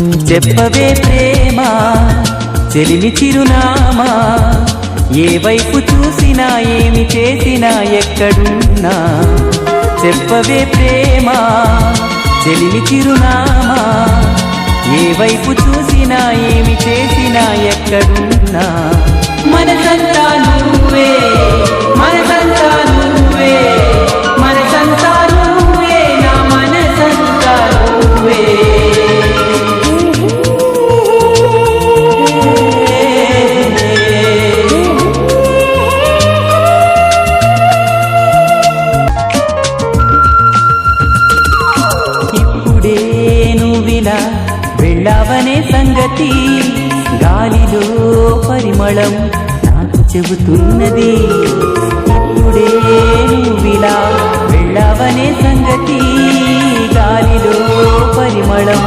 చెప్పవే ప్రేమ చెలిమి చిరునామా, ఏ వైపు చూసినా ఏమి చేసినా ఎక్కడున్నా. చెప్పవే ప్రేమ చెలిమి చిరునామా, ఏ వైపు చూసినా ఏమి చేసినా ఎక్కడున్నా. మనసంతా నువ్వే, మనసంతా నువ్వే, మనసంతా నువ్వే, నా మనసంతా నువ్వే. ఇప్పుడే నువ్విలా వెళ్ళావనే సంగతి గాలిలో పరిమళం నాకు చెబుతున్నది. ఇప్పుడే నువ్విలా వెళ్ళావనే సంగతి గాలిలో పరిమళం